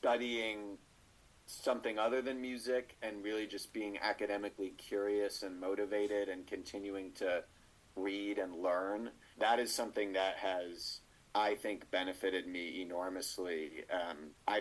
studying something other than music and really just being academically curious and motivated and continuing to read and learn, that is something that has, I think, benefited me enormously. I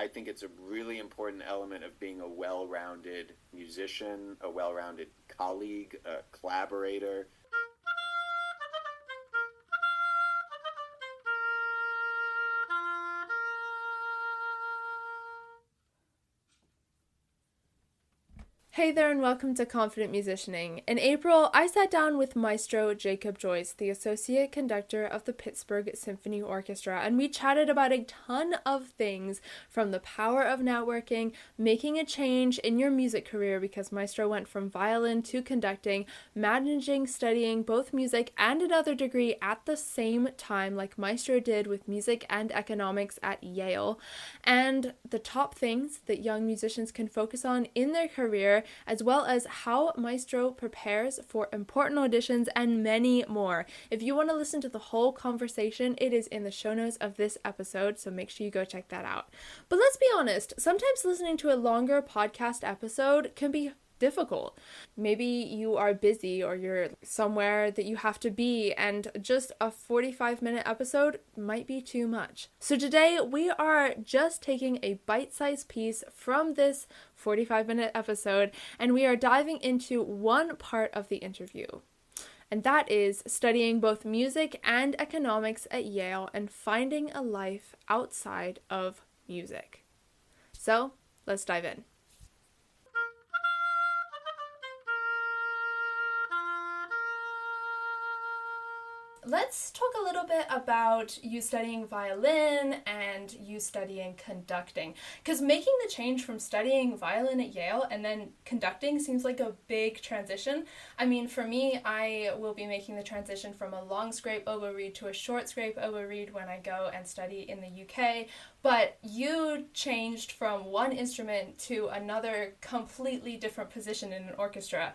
think it's a really important element of being a well-rounded musician, a well-rounded colleague, a collaborator. Hey there and welcome to Confident Musicianing. In April, I sat down with Maestro Jacob Joyce, the associate conductor of the Pittsburgh Symphony Orchestra, and we chatted about a ton of things, from the power of networking, making a change in your music career because Maestro went from violin to conducting, managing studying both music and another degree at the same time like Maestro did with music and economics at Yale, and the top things that young musicians can focus on in their career, as well as how Maestro prepares for important auditions and many more. If you want to listen to the whole conversation, it is in the show notes of this episode, so make sure you go check that out. But let's be honest, sometimes listening to a longer podcast episode can be difficult. Maybe you are busy or you're somewhere that you have to be, and just a 45-minute episode might be too much. So today we are just taking a bite-sized piece from this 45-minute episode, and we are diving into one part of the interview. And that is studying both music and economics at Yale and finding a life outside of music. So let's dive in. Let's talk a little bit about you studying violin and you studying conducting, because making the change from studying violin at Yale and then conducting seems like a big transition. I mean, for me, I will be making the transition from a long scrape oboe reed to a short scrape oboe reed when I go and study in the UK, but you changed from one instrument to another completely different position in an orchestra,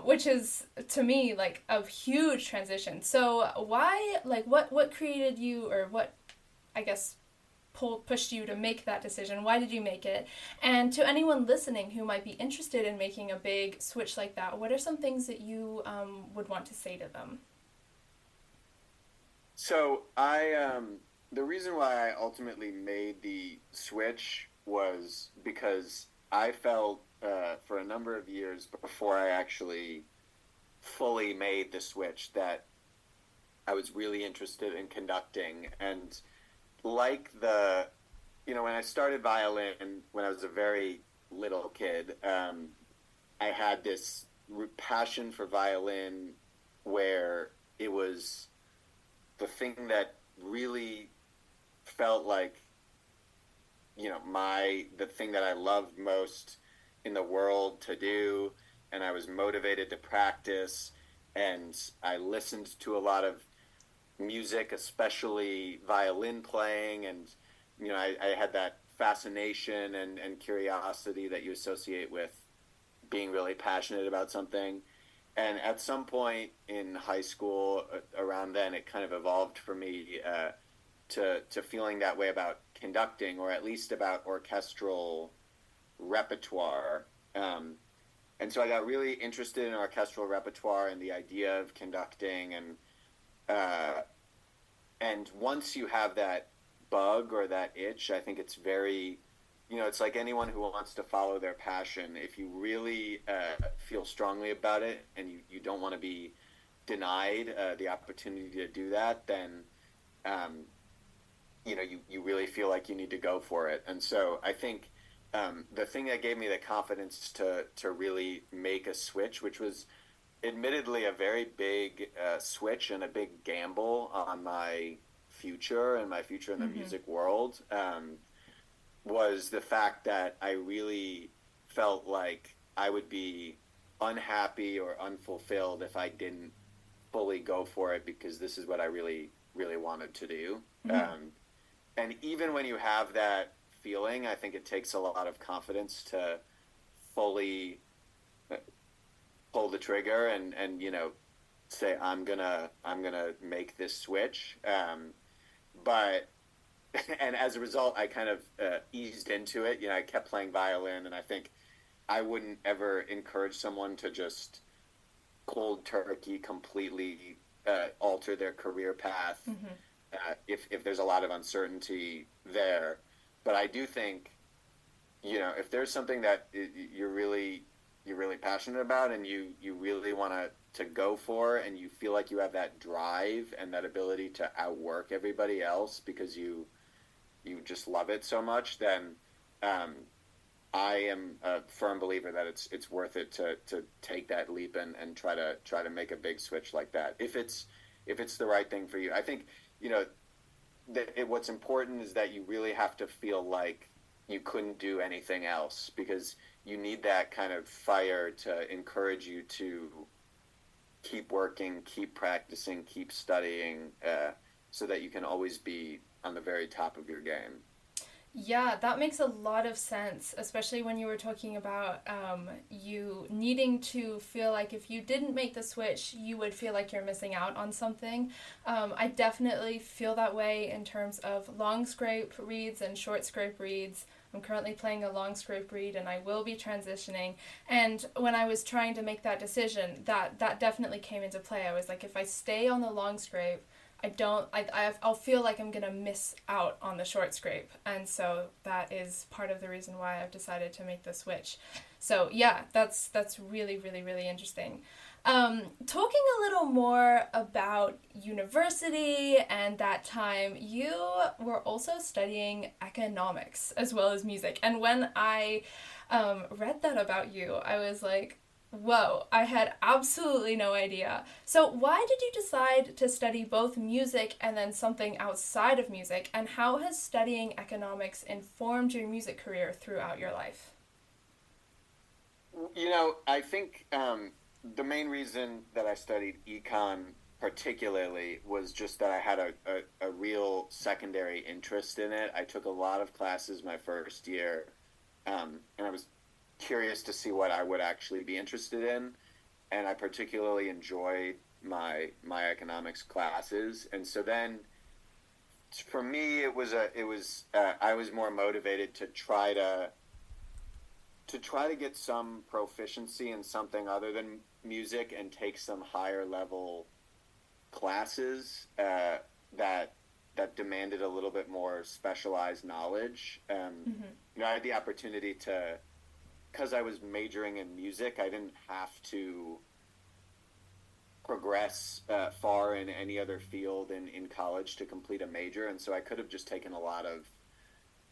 which is, to me, like a huge transition. So why, like, what created you, or what, I guess, pushed you to make that decision? Why did you make it? And to anyone listening who might be interested in making a big switch like that, what are some things that you would want to say to them? So the reason why I ultimately made the switch was because I felt for a number of years before I actually fully made the switch that I was really interested in conducting. And like when I started violin when I was a very little kid, I had this passion for violin where it was the thing that really felt like, the thing that I loved most in the world to do, and I was motivated to practice, and I listened to a lot of music, especially violin playing, and I had that fascination and curiosity that you associate with being really passionate about something. And at some point in high school, around then, it kind of evolved for me to feeling that way about conducting, or at least about orchestral repertoire. And so I got really interested in orchestral repertoire and the idea of conducting. And once you have that bug or that itch, I think it's very, it's like anyone who wants to follow their passion. If you really feel strongly about it and you don't want to be denied the opportunity to do that, then you really feel like you need to go for it. And so I think the thing that gave me the confidence to really make a switch, which was admittedly a very big switch and a big gamble on my future and my future in the music world, was the fact that I really felt like I would be unhappy or unfulfilled if I didn't fully go for it, because this is what I really, really wanted to do. And even when you have that feeling, I think it takes a lot of confidence to fully pull the trigger and say I'm gonna make this switch. But and as a result, I kind of eased into it. I kept playing violin, and I think I wouldn't ever encourage someone to just cold turkey completely alter their career path Mm-hmm. if there's a lot of uncertainty there. But I do think, if there's something that you're really passionate about, and you really want to go for, and you feel like you have that drive and that ability to outwork everybody else because you just love it so much, then um, I am a firm believer that it's worth it to take that leap and try to make a big switch like that if it's the right thing for you. I think you know what's important is that you really have to feel like you couldn't do anything else, because you need that kind of fire to encourage you to keep working, keep practicing, keep studying, so that you can always be on the very top of your game. Yeah, that makes a lot of sense, especially when you were talking about you needing to feel like if you didn't make the switch, you would feel like you're missing out on something. I definitely feel that way in terms of long scrape reads and short scrape reads. I'm currently playing a long scrape read, and I will be transitioning. And when I was trying to make that decision, that definitely came into play. I was like, if I stay on the long scrape, I'll feel like I'm gonna miss out on the short scrape, and so that is part of the reason why I've decided to make the switch. So yeah, that's really really really interesting. Talking a little more about university and that time, you were also studying economics as well as music, and when I read that about you, I was like, whoa, I had absolutely no idea. So, why did you decide to study both music and then something outside of music? And how has studying economics informed your music career throughout your life? I think the main reason that I studied econ particularly was just that I had a real secondary interest in it. I took a lot of classes my first year, and I was curious to see what I would actually be interested in. And I particularly enjoyed my economics classes. And so then for me, I was more motivated to try to get some proficiency in something other than music and take some higher level classes that demanded a little bit more specialized knowledge. Mm-hmm. I had the opportunity to, because I was majoring in music, I didn't have to progress far in any other field in college to complete a major, and so I could have just taken a lot of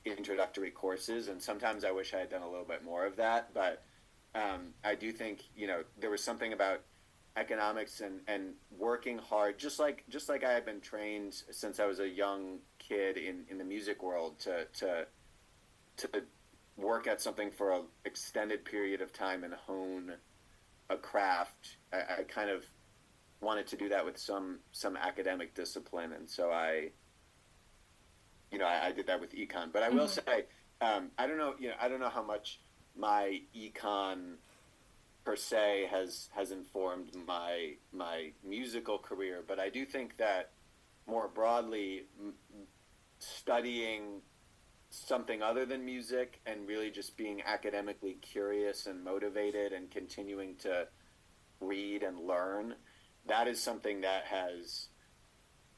introductory courses, and sometimes I wish I had done a little bit more of that. But I do think there was something about economics and working hard, just like I had been trained since I was a young kid in the music world to work at something for an extended period of time and hone a craft. I kind of wanted to do that with some academic discipline, and so I did that with econ. But I will Mm-hmm. say, I don't know how much my econ per se has informed my musical career, but I do think that more broadly, studying something other than music and really just being academically curious and motivated and continuing to read and learn, that is something that has,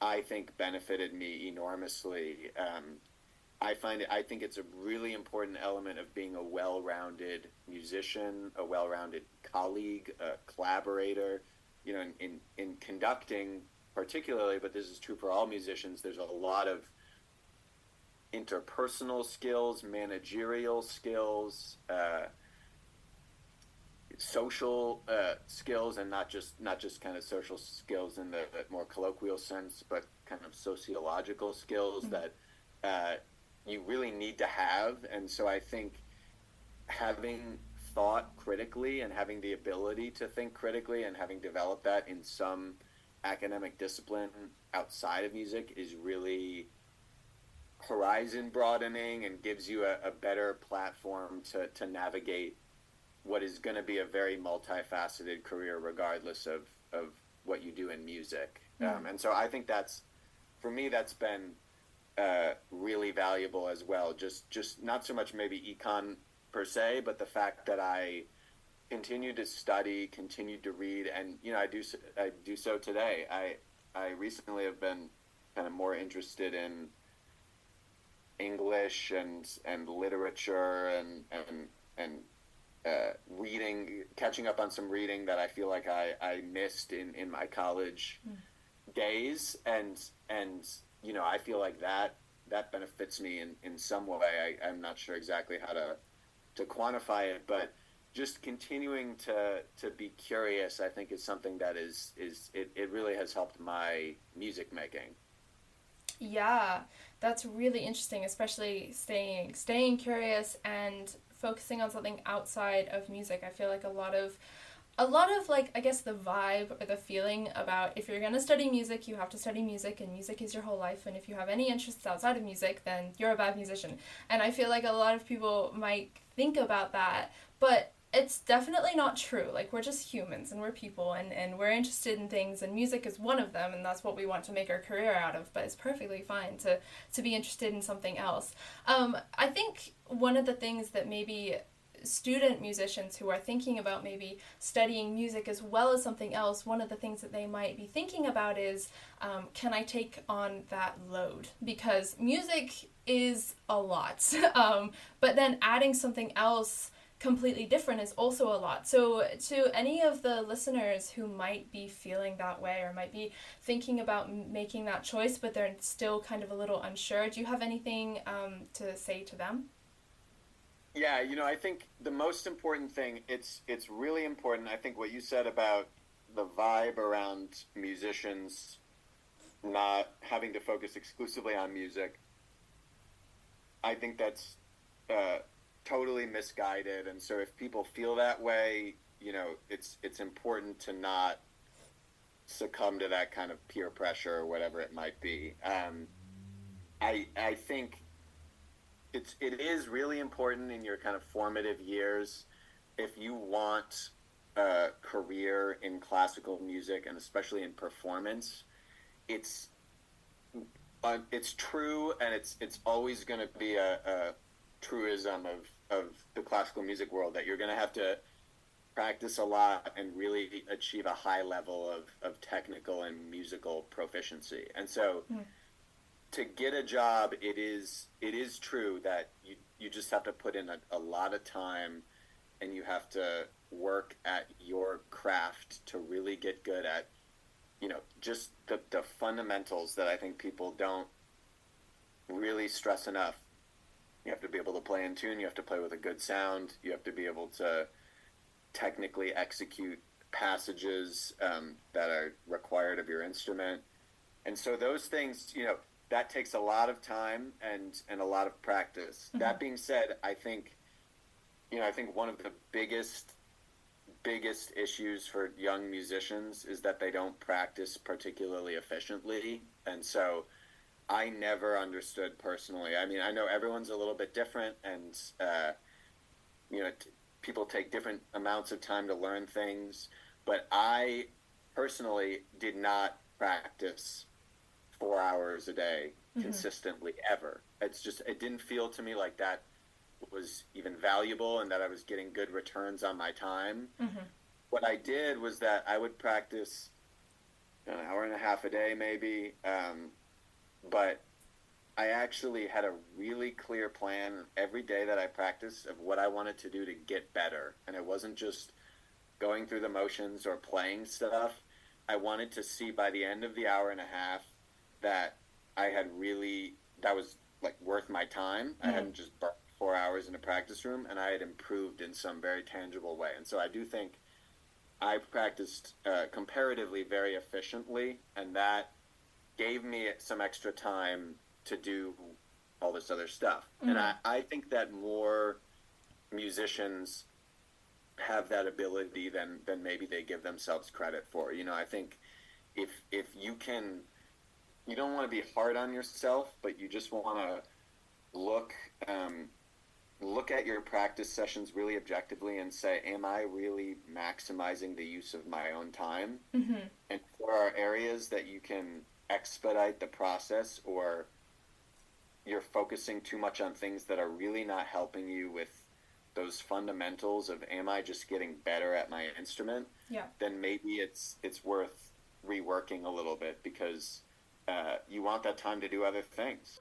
I think, benefited me enormously. I think it's a really important element of being a well-rounded musician, a well-rounded colleague, a collaborator. In conducting particularly, but this is true for all musicians. There's a lot of interpersonal skills, managerial skills, social skills, and not just kind of social skills in the more colloquial sense, but kind of sociological skills Mm-hmm. that you really need to have. And so I think having thought critically and having the ability to think critically and having developed that in some academic discipline outside of music is really horizon broadening and gives you a better platform to navigate what is going to be a very multifaceted career regardless of what you do in music. Mm-hmm. And so I think for me, that's been really valuable as well. Just not so much maybe econ per se, but the fact that I continued to study, continued to read, and I do so today. I recently have been kind of more interested in English and literature and reading, catching up on some reading that I feel like I missed in my college days, and I feel like that benefits me in some way. I'm not sure exactly how to quantify it, but just continuing to be curious, I think, is something that it really has helped my music making. Yeah, that's really interesting, especially staying curious and focusing on something outside of music. I feel like a lot of like, I guess, the vibe or the feeling about, if you're going to study music, you have to study music, and music is your whole life, and if you have any interests outside of music, then you're a bad musician. And I feel like a lot of people might think about that, but it's definitely not true. Like, we're just humans and we're people, and we're interested in things, and music is one of them, and that's what we want to make our career out of. But it's perfectly fine to be interested in something else. I think one of the things that maybe student musicians who are thinking about maybe studying music as well as something else, one of the things that they might be thinking about is, can I take on that load? Because music is a lot. But then adding something else completely different is also a lot. So to any of the listeners who might be feeling that way or might be thinking about making that choice, but they're still kind of a little unsure, do you have anything to say to them? Yeah, I think the most important thing, it's really important. I think what you said about the vibe around musicians not having to focus exclusively on music, I think that's uh, totally misguided. And so if people feel that way, it's important to not succumb to that kind of peer pressure or whatever it might be. I think it is really important in your kind of formative years, if you want a career in classical music and especially in performance. It's it's true, and it's always going to be a truism of the classical music world, that you're going to have to practice a lot and really achieve a high level of technical and musical proficiency. And so Mm. to get a job, it is true that you just have to put in a lot of time, and you have to work at your craft to really get good at just the fundamentals that I think people don't really stress enough. You have to be able to play in tune, you have to play with a good sound, you have to be able to technically execute passages that are required of your instrument. And so those things, that takes a lot of time and a lot of practice. Mm-hmm. That being said, I think one of the biggest issues for young musicians is that they don't practice particularly efficiently. And so I never understood personally. I mean, I know everyone's a little bit different, and you know, people take different amounts of time to learn things, but I personally did not practice 4 hours a day Mm-hmm. consistently ever. It didn't feel to me like that was even valuable and that I was getting good returns on my time. Mm-hmm. What I did was that I would practice an hour and a half a day, maybe, but I actually had a really clear plan every day that I practiced of what I wanted to do to get better. And it wasn't just going through the motions or playing stuff. I wanted to see by the end of the hour and a half that that was like worth my time. I Mm-hmm. hadn't just burnt 4 hours in a practice room, and I had improved in some very tangible way. And so I do think I practiced comparatively very efficiently, and that gave me some extra time to do all this other stuff. And Mm-hmm. I think that more musicians have that ability than maybe they give themselves credit for. I think if you don't want to be hard on yourself, but you just want to look um, look at your practice sessions really objectively and say, am I really maximizing the use of my own time? Mm-hmm. And if there are areas that you can expedite the process or you're focusing too much on things that are really not helping you with those fundamentals of, am I just getting better at my instrument? Yeah. Then maybe it's worth reworking a little bit, because you want that time to do other things.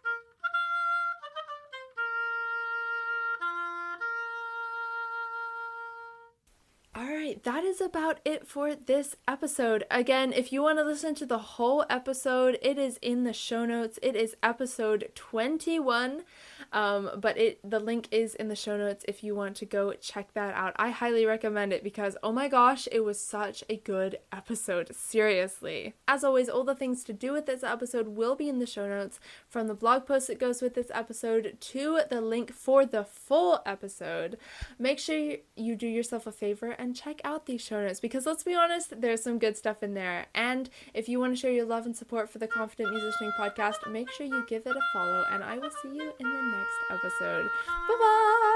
All right, that is about it for this episode. Again, if you want to listen to the whole episode, it is in the show notes. It is episode 21, but the link is in the show notes if you want to go check that out. I highly recommend it because, oh my gosh, it was such a good episode. Seriously. As always, all the things to do with this episode will be in the show notes, from the blog post that goes with this episode to the link for the full episode. Make sure you do yourself a favor and check out these show notes, because let's be honest, there's some good stuff in there. And if you want to show your love and support for the Confident Musicianing podcast, make sure you give it a follow, and I will see you in the next episode. Bye bye.